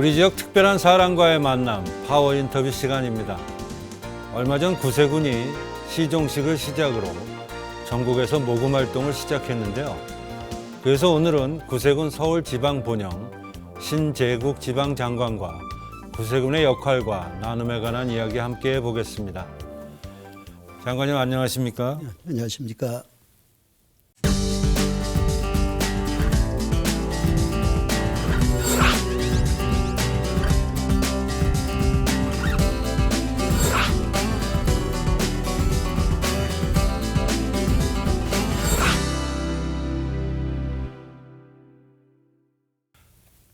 우리 지역 특별한 사람과의 만남, 파워 인터뷰 시간입니다. 얼마 전 구세군이 시종식을 시작으로 전국에서 모금 활동을 시작했는데요. 그래서 오늘은 구세군 서울지방본영 신재국 지방장관과 구세군의 역할과 나눔에 관한 이야기 함께 해보겠습니다. 장관님 안녕하십니까? 안녕하십니까?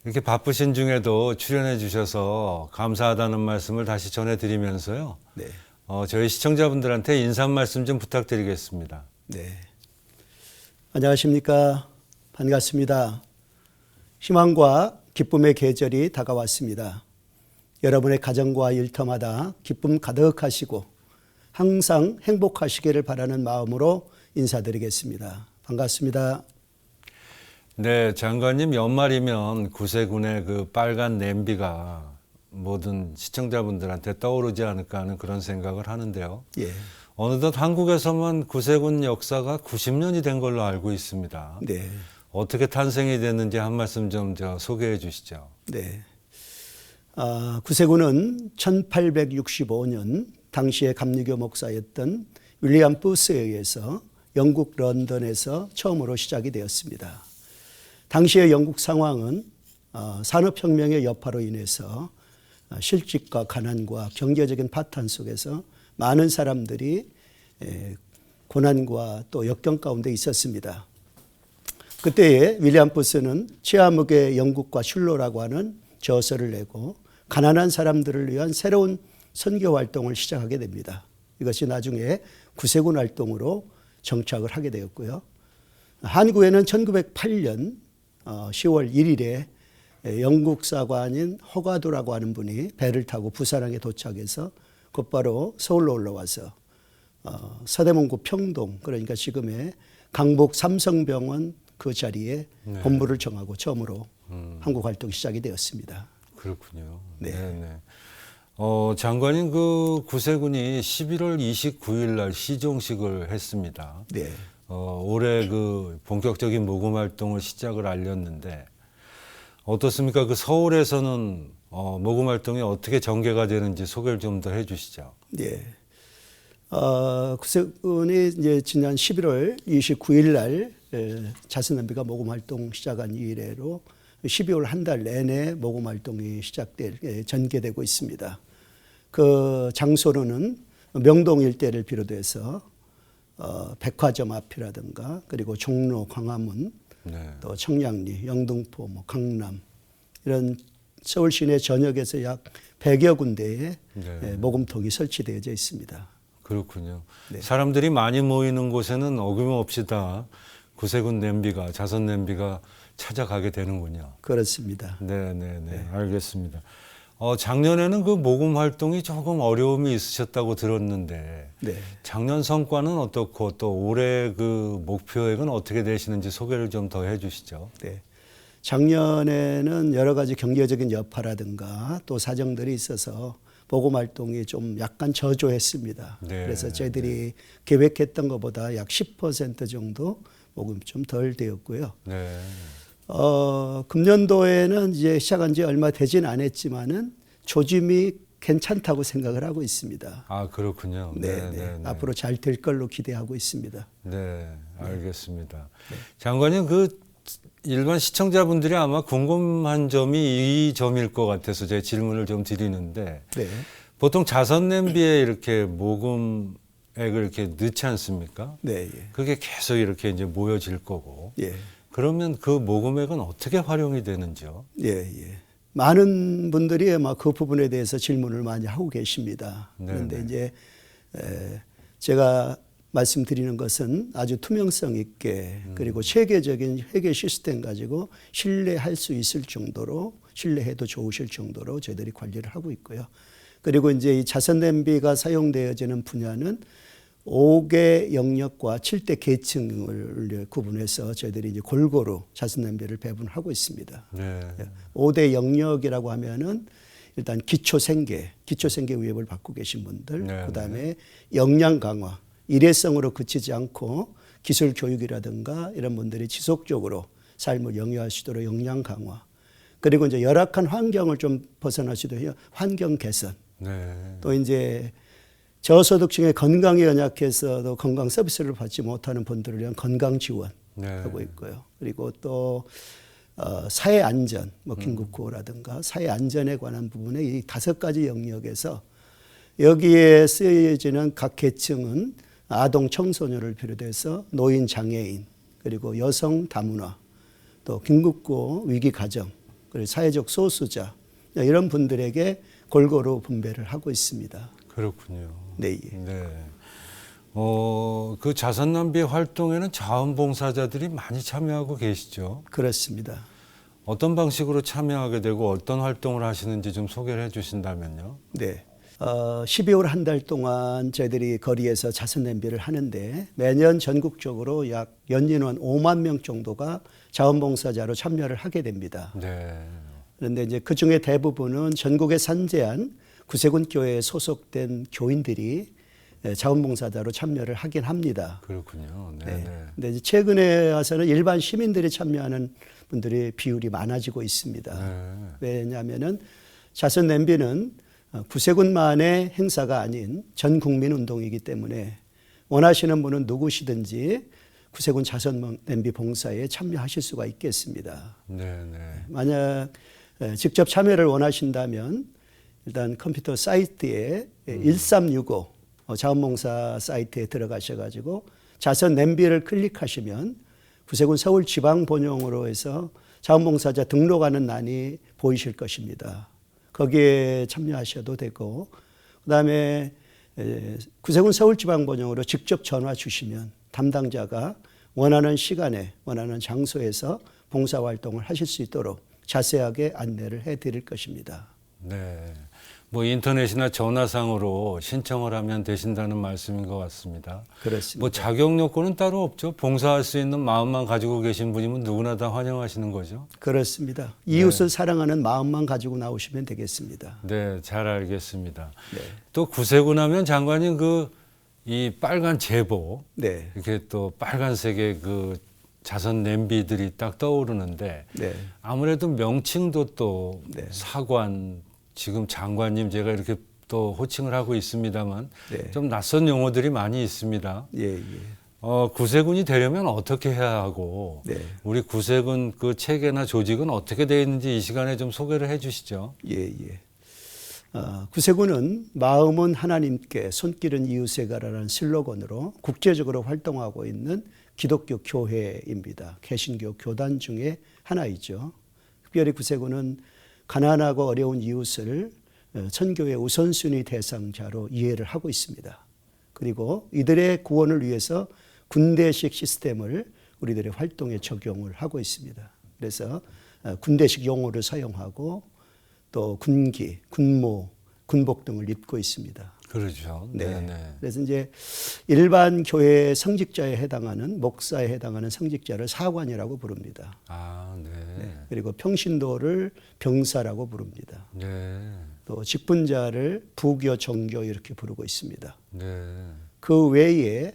이렇게 바쁘신 중에도 출연해 주셔서 감사하다는 말씀을 다시 전해드리면서요. 네. 저희 시청자분들한테 인사 말씀 좀 부탁드리겠습니다. 네. 안녕하십니까? 반갑습니다. 희망과 기쁨의 계절이 다가왔습니다. 여러분의 가정과 일터마다 기쁨 가득하시고 항상 행복하시기를 바라는 마음으로 인사드리겠습니다. 반갑습니다. 네, 장관님 연말이면 구세군의 그 빨간 냄비가 모든 시청자분들한테 떠오르지 않을까 하는 그런 생각을 하는데요. 예. 어느덧 한국에서만 구세군 역사가 90년이 된 걸로 알고 있습니다. 네. 어떻게 탄생이 됐는지 한 말씀 좀 소개해 주시죠. 네. 구세군은 1865년 당시의 감리교 목사였던 윌리엄 부스에 의해서 영국 런던에서 처음으로 시작이 되었습니다. 당시의 영국 상황은 산업혁명의 여파로 인해서 실직과 가난과 경제적인 파탄 속에서 많은 사람들이 고난과 또 역경 가운데 있었습니다. 그때에 윌리엄 부스는 치아묵의 영국과 슐로라고 하는 저서를 내고 가난한 사람들을 위한 새로운 선교 활동을 시작하게 됩니다. 이것이 나중에 구세군 활동으로 정착을 하게 되었고요. 한국에는 1908년 10월 1일에 영국 사관인 허가도라고 하는 분이 배를 타고 부산항에 도착해서 곧바로 서울로 올라와서 서대문구 평동, 그러니까 지금의 강북 삼성병원 그 자리에 네. 본부를 정하고 처음으로 한국 활동이 시작이 되었습니다. 그렇군요. 네. 네. 장관님 그 구세군이 11월 29일 날 시종식을 했습니다. 네. 올해 그 본격적인 모금 활동을 시작을 알렸는데 어떻습니까? 그 서울에서는 모금 활동이 어떻게 전개가 되는지 소개를 좀 더 해주시죠. 네. 구세군이 이제 지난 11월 29일 날 자선냄비가 모금 활동 시작한 이래로 12월 한 달 내내 모금 활동이 전개되고 있습니다. 그 장소로는 명동 일대를 비롯해서 백화점 앞이라든가 그리고 종로, 광화문, 네. 또 청량리, 영등포, 강남 이런 서울 시내 전역에서 약 100여 군데의 네. 모금통이 설치되어 있습니다. 그렇군요. 네. 사람들이 많이 모이는 곳에는 어김없이 다 구세군 냄비가, 자선 냄비가 찾아가게 되는군요. 그렇습니다. 네. 알겠습니다. 작년에는 그 모금 활동이 조금 어려움이 있으셨다고 들었는데 네. 작년 성과는 어떻고 또 올해 그 목표액은 어떻게 되시는지 소개를 좀 더 해주시죠. 네. 작년에는 여러 가지 경제적인 여파라든가 또 사정들이 있어서 모금 활동이 좀 약간 저조했습니다. 네. 그래서 저희들이 계획했던 것보다 약 10% 정도 모금이 좀 덜 되었고요. 네. 금년도에는 이제 시작한 지 얼마 되진 않았지만은 조짐이 괜찮다고 생각을 하고 있습니다. 아, 그렇군요. 네. 앞으로 잘 될 걸로 기대하고 있습니다. 네, 알겠습니다. 장관님, 그 일반 시청자분들이 아마 궁금한 점이 이 점일 것 같아서 제 질문을 좀 드리는데 네. 보통 자선 냄비에 이렇게 모금액을 이렇게 넣지 않습니까? 네. 그게 계속 이렇게 이제 모여질 거고. 예. 그러면 그 모금액은 어떻게 활용이 되는지요? 예. 많은 분들이 아마 그 부분에 대해서 질문을 많이 하고 계십니다. 네, 그런데 네. 이제 제가 말씀드리는 것은 아주 투명성 있게 그리고 체계적인 회계 시스템 가지고 신뢰할 수 있을 정도로 신뢰해도 좋으실 정도로 저희들이 관리를 하고 있고요. 그리고 이제 이 자선 냄비가 사용되어지는 분야는 5개 영역과 7대 계층을 구분해서 저희들이 이제 골고루 자선 냄비를 배분하고 있습니다. 네. 5대 영역이라고 하면은 일단 기초 생계 위협을 받고 계신 분들, 네, 그다음에 역량 강화, 일회성으로 그치지 않고 기술 교육이라든가 이런 분들이 지속적으로 삶을 영위할 수 있도록 역량 강화, 그리고 이제 열악한 환경을 좀 벗어날 수 있도록 환경 개선, 네. 또 이제 저소득층의 건강에 연약해서도 건강 서비스를 받지 못하는 분들을 위한 건강 지원하고 있고요. 그리고 또 사회 안전, 뭐 긴급구호라든가 사회 안전에 관한 부분에 이 5가지 영역에서 여기에 쓰여지는 각 계층은 아동 청소년을 비롯해서 노인 장애인, 그리고 여성 다문화, 또 긴급구호 위기 가정, 그리고 사회적 소수자 이런 분들에게 골고루 분배를 하고 있습니다. 그렇군요. 네. 네. 그 자선 낭비 활동에는 자원봉사자들이 많이 참여하고 계시죠? 그렇습니다. 어떤 방식으로 참여하게 되고 어떤 활동을 하시는지 좀 소개를 해 주신다면요. 네. 12월 한 달 동안 저희들이 거리에서 자선 냄비를 하는데 매년 전국적으로 약 연인원 5만 명 정도가 자원봉사자로 참여를 하게 됩니다. 네. 그런데 이제 그 중에 대부분은 전국에 산재한 구세군 교회에 소속된 교인들이 자원봉사자로 참여를 하긴 합니다. 그렇군요. 네. 네. 네. 근데 이제 최근에 와서는 일반 시민들이 참여하는 분들의 비율이 많아지고 있습니다. 네. 왜냐하면은 자선 냄비는 구세군만의 행사가 아닌 전 국민 운동이기 때문에 원하시는 분은 누구시든지 구세군 자선 냄비 봉사에 참여하실 수가 있겠습니다. 네. 네. 만약 직접 참여를 원하신다면 일단 컴퓨터 사이트에 1365 자원봉사 사이트에 들어가셔가지고 자선 냄비를 클릭하시면 구세군 서울지방본영으로 해서 자원봉사자 등록하는欄이 보이실 것입니다. 거기에 참여하셔도 되고, 그다음에 구세군 서울지방본영으로 직접 전화 주시면 담당자가 원하는 시간에 원하는 장소에서 봉사활동을 하실 수 있도록 자세하게 안내를 해드릴 것입니다. 네. 뭐 인터넷이나 전화상으로 신청을 하면 되신다는 말씀인 것 같습니다. 그렇습니다. 뭐 자격 요건은 따로 없죠. 봉사할 수 있는 마음만 가지고 계신 분이면 누구나 다 환영하시는 거죠. 그렇습니다. 이웃을 사랑하는 마음만 가지고 나오시면 되겠습니다. 네, 잘 알겠습니다. 네. 또 구세군 하면 장관님 이 빨간 제복 네. 이렇게 또 빨간색의 그 자선 냄비들이 딱 떠오르는데 네. 아무래도 명칭도 또 네. 사관 지금 장관님 제가 이렇게 또 호칭을 하고 있습니다만 네. 좀 낯선 용어들이 많이 있습니다. 예, 예. 구세군이 되려면 어떻게 해야 하고 네. 우리 구세군 그 체계나 조직은 어떻게 되어 있는지 이 시간에 좀 소개를 해 주시죠. 예, 예. 구세군은 마음은 하나님께 손길은 이웃에 가라는 슬로건으로 국제적으로 활동하고 있는 기독교 교회입니다. 개신교 교단 중에 하나이죠. 특별히 구세군은 가난하고 어려운 이웃을 선교의 우선순위 대상자로 이해를 하고 있습니다. 그리고 이들의 구원을 위해서 군대식 시스템을 우리들의 활동에 적용을 하고 있습니다. 그래서 군대식 용어를 사용하고 또 군기, 군모, 군복 등을 입고 있습니다. 그렇죠. 네. 네. 그래서 이제 일반 교회 성직자에 해당하는 목사에 해당하는 성직자를 사관이라고 부릅니다. 아, 네. 그리고 평신도를 병사라고 부릅니다. 네. 또 직분자를 부교, 정교 이렇게 부르고 있습니다. 네. 그 외에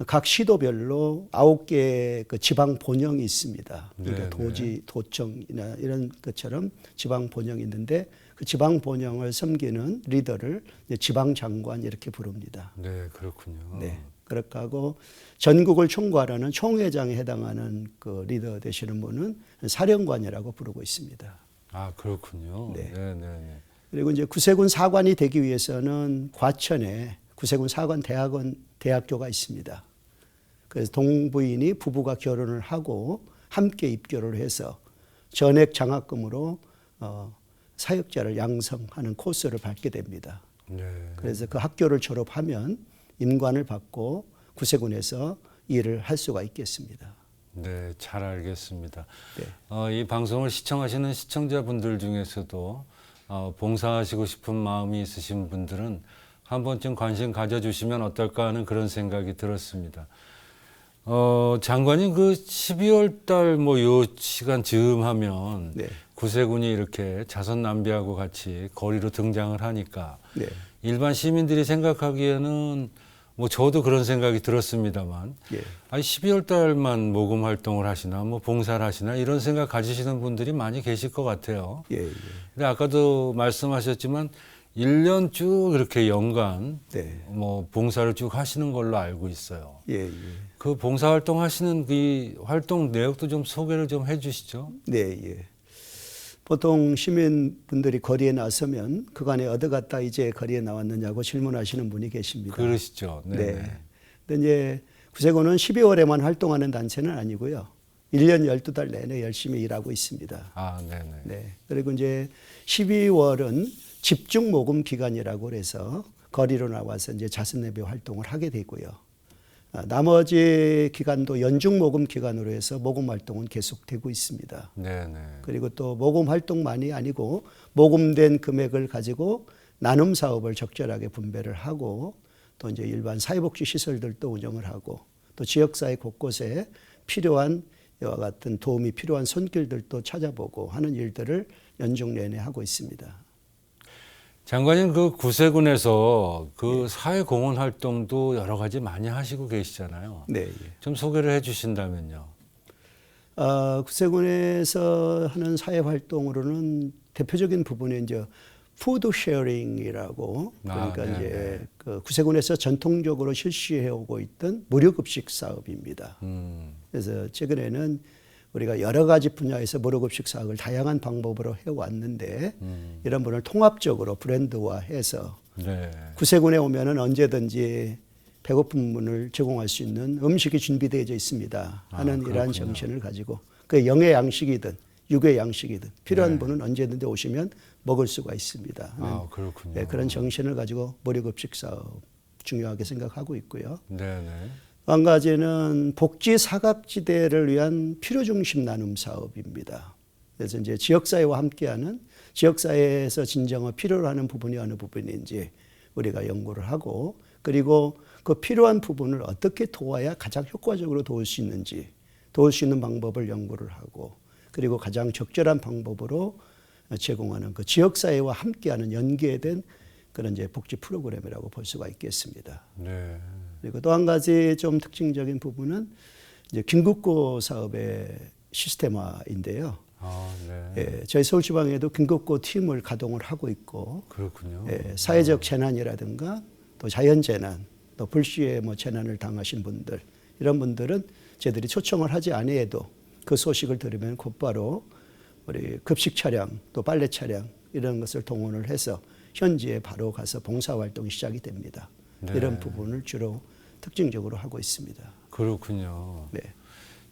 각 시도별로 9개의 그 지방 본영이 있습니다. 그러니까 네, 도지, 도청이나 이런 것처럼 지방 본영이 있는데 그 지방 본영을 섬기는 리더를 지방 장관 이렇게 부릅니다. 네, 그렇군요. 네. 그렇게 하고 전국을 총괄하는 총회장에 해당하는 그 리더 되시는 분은 사령관이라고 부르고 있습니다. 아, 그렇군요. 네. 네, 네, 네. 그리고 이제 구세군 사관이 되기 위해서는 과천에 구세군 사관 대학교가 있습니다. 그래서 동부인이 부부가 결혼을 하고 함께 입교를 해서 전액 장학금으로 사역자를 양성하는 코스를 밟게 됩니다. 네. 그래서 그 학교를 졸업하면 임관을 받고 구세군에서 일을 할 수가 있겠습니다. 네, 잘 알겠습니다. 네. 이 방송을 시청하시는 시청자분들 중에서도 봉사하시고 싶은 마음이 있으신 분들은 한 번쯤 관심 가져주시면 어떨까 하는 그런 생각이 들었습니다. 장관님 그 12월 달 뭐 요 시간 즈음 하면 네. 구세군이 이렇게 자선 남비하고 같이 거리로 등장을 하니까 네. 일반 시민들이 생각하기에는 뭐 저도 그런 생각이 들었습니다만 예. 아니 12월 달만 모금 활동을 하시나 뭐 봉사를 하시나 이런 생각 가지시는 분들이 많이 계실 것 같아요. 예. 예. 근데 아까도 말씀하셨지만 1년 쭉 이렇게 연간 네. 뭐 봉사를 쭉 하시는 걸로 알고 있어요. 예. 예. 그 봉사 활동 하시는 그 활동 내역도 좀 소개를 좀 해주시죠. 네. 예. 보통 시민분들이 거리에 나서면 그간에 얻어갔다 이제 거리에 나왔느냐고 질문하시는 분이 계십니다. 그러시죠. 네네. 네. 근데 이제 구세군은 12월에만 활동하는 단체는 아니고요. 1년 12달 내내 열심히 일하고 있습니다. 아, 네네. 네. 그리고 이제 12월은 집중 모금 기간이라고 그래서 거리로 나와서 이제 자선예배 활동을 하게 되고요. 나머지 기간도 연중 모금 기간으로 해서 모금 활동은 계속되고 있습니다. 네네. 그리고 또 모금 활동만이 아니고 모금된 금액을 가지고 나눔 사업을 적절하게 분배를 하고 또 이제 일반 사회복지 시설들도 운영을 하고 또 지역사회 곳곳에 필요한 이와 같은 도움이 필요한 손길들도 찾아보고 하는 일들을 연중 내내 하고 있습니다. 장관님 그 구세군에서 그 사회공헌 활동도 여러 가지 많이 하시고 계시잖아요. 네. 예. 좀 소개를 해주신다면요. 구세군에서 하는 사회 활동으로는 대표적인 부분이 이제 푸드 쉐어링이라고 그러니까 네, 이제 그 구세군에서 전통적으로 실시해 오고 있던 무료급식 사업입니다. 그래서 최근에는 우리가 여러 가지 분야에서 무료급식 사업을 다양한 방법으로 해왔는데 이런 분을 통합적으로 브랜드화해서 네. 구세군에 오면은 언제든지 배고픈 분을 제공할 수 있는 음식이 준비되어 있습니다 하는 이러한 정신을 가지고 그 영의 양식이든 육의 양식이든 필요한 네. 분은 언제든지 오시면 먹을 수가 있습니다 하는 아, 그렇군요. 네, 그런 정신을 가지고 무료급식 사업 중요하게 생각하고 있고요. 네네. 한 가지는 복지 사각지대를 위한 필요중심 나눔 사업입니다. 그래서 이제 지역사회와 함께하는 지역사회에서 진정한 필요로 하는 부분이 어느 부분인지 우리가 연구를 하고 그리고 그 필요한 부분을 어떻게 도와야 가장 효과적으로 도울 수 있는지 도울 수 있는 방법을 연구를 하고 그리고 가장 적절한 방법으로 제공하는 그 지역사회와 함께하는 연계된 그런 이제 복지 프로그램이라고 볼 수가 있겠습니다. 네. 그리고 또 한 가지 좀 특징적인 부분은 이제 긴급고 사업의 시스템화인데요. 아, 네. 예, 저희 서울지방에도 긴급고 팀을 가동을 하고 있고, 그렇군요. 예, 사회적 재난이라든가 또 자연재난, 또 불시에 뭐 재난을 당하신 분들 이런 분들은 저희들이 초청을 하지 아니해도 그 소식을 들으면 곧바로 우리 급식 차량 또 빨래 차량 이런 것을 동원을 해서 현지에 바로 가서 봉사활동이 시작이 됩니다. 네. 이런 부분을 주로 특징적으로 하고 있습니다. 그렇군요. 네.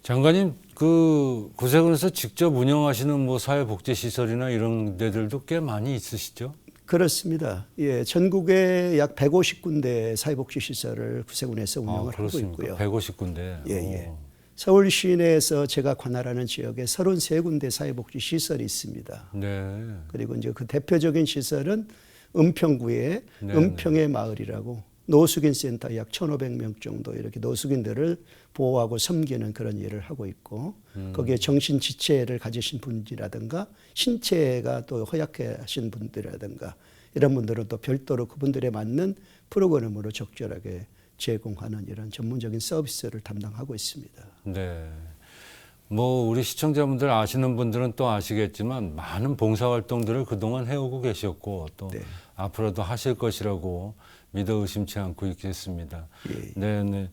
장관님, 그 구세군에서 직접 운영하시는 뭐 사회복지시설이나 이런 데들도 꽤 많이 있으시죠? 그렇습니다. 예, 전국에 약 150군데 사회복지시설을 구세군에서 운영을 하고 있고요. 150군데. 예, 예. 서울 시내에서 제가 관할하는 지역에 33군데 사회복지시설이 있습니다. 네. 그리고 이제 그 대표적인 시설은 은평구의 네, 은평의 마을이라고 노숙인 센터 약 1,500명 정도 이렇게 노숙인들을 보호하고 섬기는 그런 일을 하고 있고 거기에 정신 지체를 가지신 분이라든가 신체가 또 허약하신 분들이라든가 이런 분들은 또 별도로 그분들에 맞는 프로그램으로 적절하게 제공하는 이런 전문적인 서비스를 담당하고 있습니다. 네. 뭐 우리 시청자분들 아시는 분들은 또 아시겠지만 많은 봉사활동들을 그동안 해오고 계셨고 또 네. 앞으로도 하실 것이라고 믿어 의심치 않고 있겠습니다. 예. 네, 네.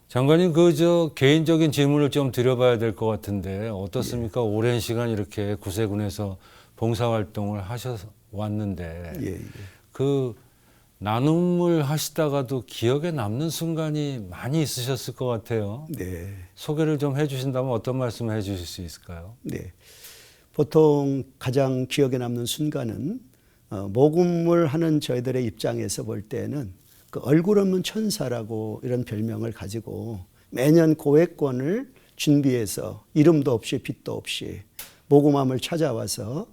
장관님 그 개인적인 질문을 좀 드려봐야 될 것 같은데 어떻습니까? 오랜 시간 이렇게 구세군에서 봉사활동을 하셔 왔는데 예, 예. 그 나눔을 하시다가도 기억에 남는 순간이 많이 있으셨을 것 같아요. 네. 소개를 좀 해주신다면 어떤 말씀을 해주실 수 있을까요? 네. 보통 가장 기억에 남는 순간은 모금을 하는 저희들의 입장에서 볼 때는 그 얼굴 없는 천사라고 이런 별명을 가지고 매년 고액권을 준비해서 이름도 없이 빚도 없이 모금함을 찾아와서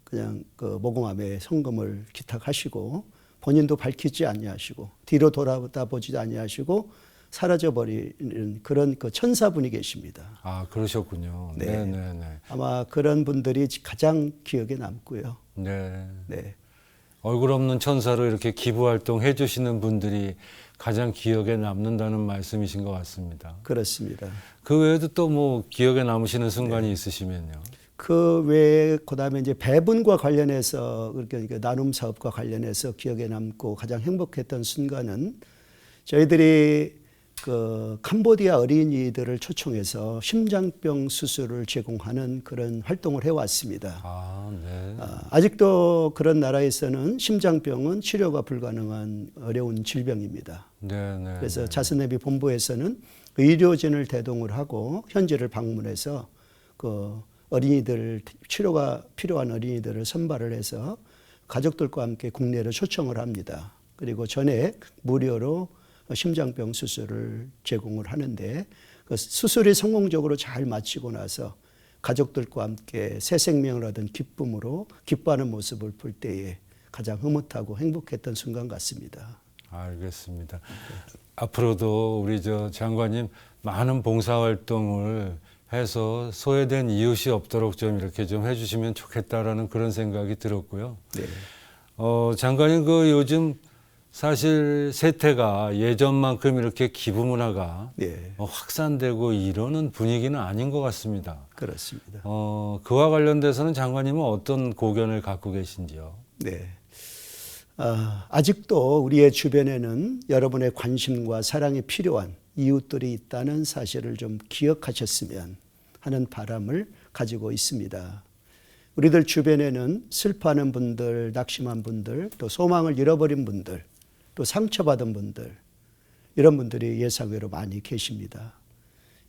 그냥 그 모금함에 성금을 기탁하시고 본인도 밝히지 아니하시고 뒤로 돌아보지도 아니하시고 사라져버리는 그런 그 천사분이 계십니다. 아, 그러셨군요. 네. 네, 네, 네. 아마 그런 분들이 가장 기억에 남고요. 네. 네, 얼굴 없는 천사로 이렇게 기부 활동 해주시는 분들이 가장 기억에 남는다는 말씀이신 것 같습니다. 그렇습니다. 그 외에도 또 뭐 기억에 남으시는 순간이 있으시면요. 그 외에 그다음에 이제 배분과 관련해서 그러니까 나눔 사업과 관련해서 기억에 남고 가장 행복했던 순간은 저희들이 그 캄보디아 어린이들을 초청해서 심장병 수술을 제공하는 그런 활동을 해왔습니다. 아, 네. 아직도 그런 나라에서는 심장병은 치료가 불가능한 어려운 질병입니다. 네, 네. 그래서 자선내비 본부에서는 의료진을 대동을 하고 현지를 방문해서 그 어린이들 치료가 필요한 어린이들을 선발을 해서 가족들과 함께 국내로 초청을 합니다. 그리고 전액 무료로 심장병 수술을 제공을 하는데 그 수술이 성공적으로 잘 마치고 나서 가족들과 함께 새 생명을 얻은 기쁨으로 기뻐하는 모습을 볼 때에 가장 흐뭇하고 행복했던 순간 같습니다. 알겠습니다. 앞으로도 우리 저 장관님 많은 봉사활동을 해서 소외된 이웃이 없도록 좀 이렇게 좀 해주시면 좋겠다라는 그런 생각이 들었고요. 네. 장관님 그 요즘 사실 세태가 예전만큼 이렇게 기부 문화가 네. 확산되고 이러는 분위기는 아닌 것 같습니다. 그렇습니다. 그와 관련돼서는 장관님은 어떤 고견을 갖고 계신지요? 네. 아직도 우리의 주변에는 여러분의 관심과 사랑이 필요한 이웃들이 있다는 사실을 좀 기억하셨으면 하는 바람을 가지고 있습니다. 우리들 주변에는 슬퍼하는 분들, 낙심한 분들, 또 소망을 잃어버린 분들, 또 상처받은 분들, 이런 분들이 예상외로 많이 계십니다.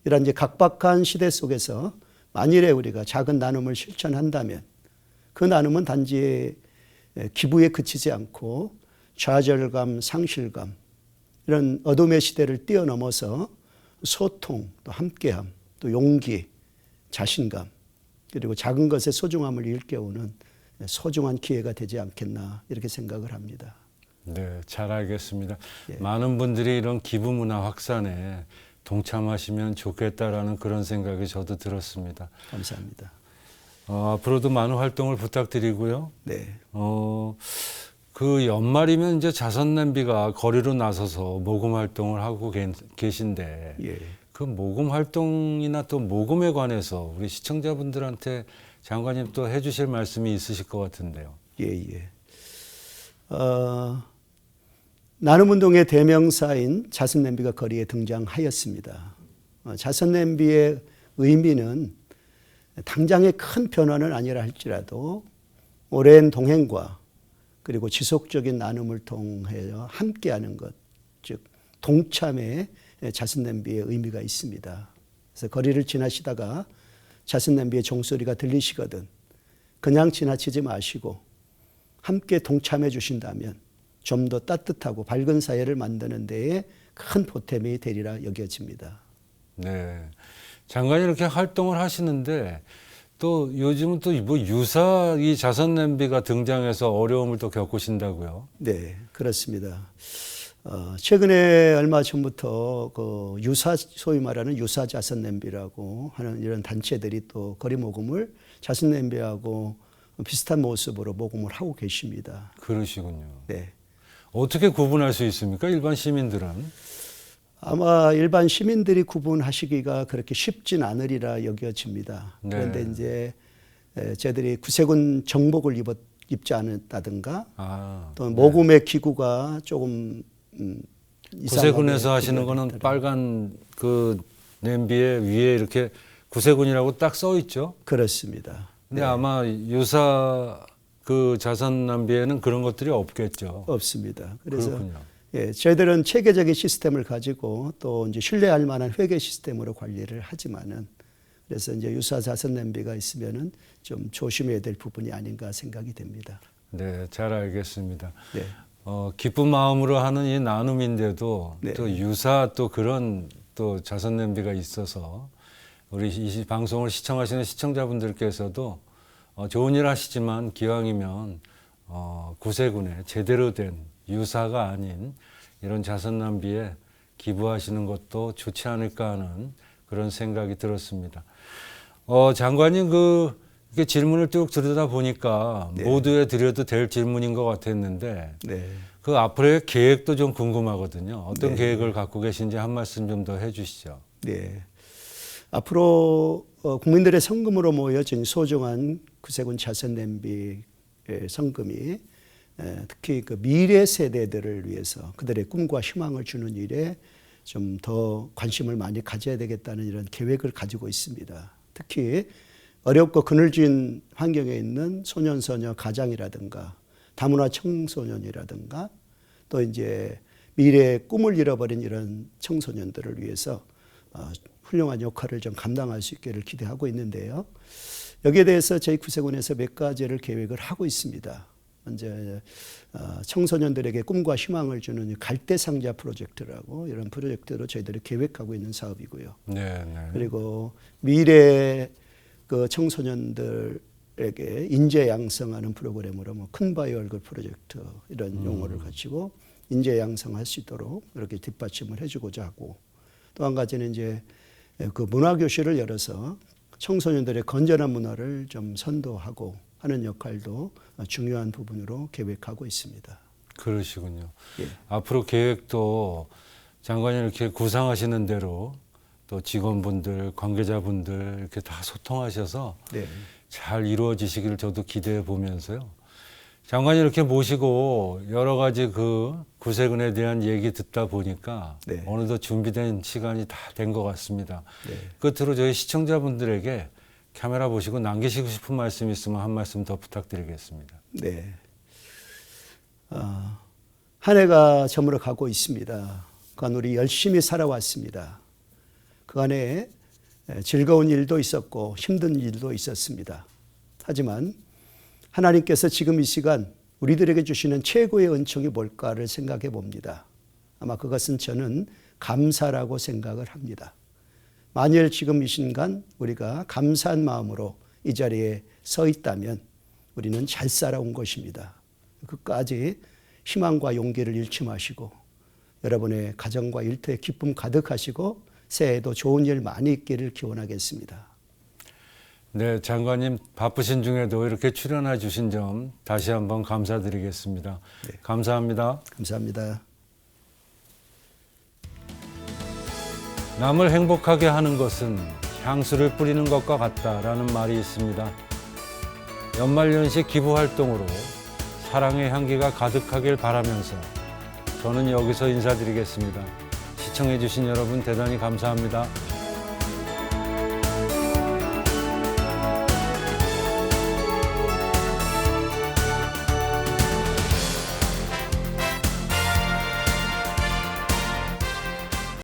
이런 이제 각박한 시대 속에서 만일에 우리가 작은 나눔을 실천한다면 그 나눔은 단지 기부에 그치지 않고 좌절감, 상실감, 이런 어둠의 시대를 뛰어넘어서 소통, 또 함께함, 또 용기, 자신감, 그리고 작은 것의 소중함을 일깨우는 소중한 기회가 되지 않겠나 이렇게 생각을 합니다. 네, 잘 알겠습니다. 예. 많은 분들이 이런 기부 문화 확산에 동참하시면 좋겠다라는 그런 생각이 저도 들었습니다. 감사합니다. 앞으로도 많은 활동을 부탁드리고요. 네. 그 연말이면 이제 자선냄비가 거리로 나서서 모금 활동을 하고 계신데 예. 그 모금 활동이나 또 모금에 관해서 우리 시청자분들한테 장관님 또 해주실 말씀이 있으실 것 같은데요. 예. 나눔운동의 대명사인 자선냄비가 거리에 등장하였습니다. 자선냄비의 의미는 당장의 큰 변화는 아니라 할지라도 오랜 동행과 그리고 지속적인 나눔을 통해 함께하는 것, 즉 동참의 자선냄비의 의미가 있습니다. 그래서 거리를 지나시다가 자선냄비의 종소리가 들리시거든 그냥 지나치지 마시고 함께 동참해 주신다면 좀 더 따뜻하고 밝은 사회를 만드는 데에 큰 보탬이 되리라 여겨집니다. 네, 장관이 이렇게 활동을 하시는데 또 요즘은 또 뭐 유사 이 자선냄비가 등장해서 어려움을 또 겪으신다고요? 네, 그렇습니다. 최근에 얼마 전부터 그 유사 소위 말하는 유사 자선냄비라고 하는 이런 단체들이 또 거리 모금을 자선냄비하고 비슷한 모습으로 모금을 하고 계십니다. 그러시군요. 네. 어떻게 구분할 수 있습니까? 일반 시민들은? 아마 일반 시민들이 구분하시기가 그렇게 쉽진 않으리라 여겨집니다. 네. 그런데 이제 저희들이 구세군 정복을 입지 않았다든가 또 모금의 기구가 조금 구세군에서 하시는 거는 빨간 그 냄비에 위에 이렇게 구세군이라고 딱 써 있죠? 그렇습니다. 근데 아마 유사 그 자선냄비에는 그런 것들이 없겠죠. 없습니다. 그래서 그렇군요. 저희들은 체계적인 시스템을 가지고 또 이제 신뢰할 만한 회계 시스템으로 관리를 하지만은 그래서 이제 유사 자선냄비가 있으면은 좀 조심해야 될 부분이 아닌가 생각이 됩니다. 네, 잘 알겠습니다. 네. 기쁜 마음으로 하는 이 나눔인데도 네. 또 유사 또 그런 또 자선냄비가 있어서 우리 이 방송을 시청하시는 시청자분들께서도 좋은 일 하시지만 기왕이면 구세군에 제대로 된 유사가 아닌 이런 자선 낭비에 기부하시는 것도 좋지 않을까 하는 그런 생각이 들었습니다. 장관님 이렇게 질문을 쭉 들여다 보니까 네. 모두에 드려도 될 질문인 것 같았는데 네. 그 앞으로의 계획도 좀 궁금하거든요. 어떤 네. 계획을 갖고 계신지 한 말씀 좀 더 해주시죠. 네. 앞으로 국민들의 성금으로 모여진 소중한 구세군 자선 냄비 성금이 특히 그 미래 세대들을 위해서 그들의 꿈과 희망을 주는 일에 좀 더 관심을 많이 가져야 되겠다는 이런 계획을 가지고 있습니다. 특히 어렵고 그늘진 환경에 있는 소년, 소녀, 가장이라든가 다문화 청소년이라든가 또 이제 미래의 꿈을 잃어버린 이런 청소년들을 위해서 훌륭한 역할을 좀 감당할 수 있기를 기대하고 있는데요. 여기에 대해서 저희 구세군에서 몇 가지를 계획을 하고 있습니다. 먼저 청소년들에게 꿈과 희망을 주는 갈대상자 프로젝트라고 이런 프로젝트로 저희들이 계획하고 있는 사업이고요. 네, 네. 그리고 미래 그 청소년들에게 인재 양성하는 프로그램으로 뭐 큰바위 얼굴 프로젝트 이런 용어를 가지고 인재 양성할 수 있도록 이렇게 뒷받침을 해주고자 하고 또 한 가지는 이제 그 문화교실을 열어서 청소년들의 건전한 문화를 좀 선도하고 하는 역할도 중요한 부분으로 계획하고 있습니다. 그러시군요. 예. 앞으로 계획도 장관님 이렇게 구상하시는 대로 또 직원분들, 관계자분들 이렇게 다 소통하셔서 네. 잘 이루어지시기를 저도 기대해 보면서요. 장관님 이렇게 모시고 여러 가지 그 구세군에 대한 얘기 듣다 보니까 네. 어느덧 준비된 시간이 다 된 것 같습니다. 네. 끝으로 저희 시청자분들에게 카메라 보시고 남기시고 싶은 말씀 있으면 한 말씀 더 부탁드리겠습니다. 네. 한 해가 저물어 가고 있습니다. 그간 우리 열심히 살아왔습니다. 그 안에 즐거운 일도 있었고 힘든 일도 있었습니다. 하지만 하나님께서 지금 이 시간 우리들에게 주시는 최고의 은총이 뭘까를 생각해 봅니다. 아마 그것은 저는 감사라고 생각을 합니다. 만일 지금 이 순간 우리가 감사한 마음으로 이 자리에 서 있다면 우리는 잘 살아온 것입니다. 끝까지 희망과 용기를 잃지 마시고 여러분의 가정과 일터에 기쁨 가득하시고 새해에도 좋은 일 많이 있기를 기원하겠습니다. 네, 장관님 바쁘신 중에도 이렇게 출연해 주신 점 다시 한번 감사드리겠습니다. 네. 감사합니다. 감사합니다. 남을 행복하게 하는 것은 향수를 뿌리는 것과 같다라는 말이 있습니다. 연말연시 기부활동으로 사랑의 향기가 가득하길 바라면서 저는 여기서 인사드리겠습니다. 시청해 주신 여러분 대단히 감사합니다.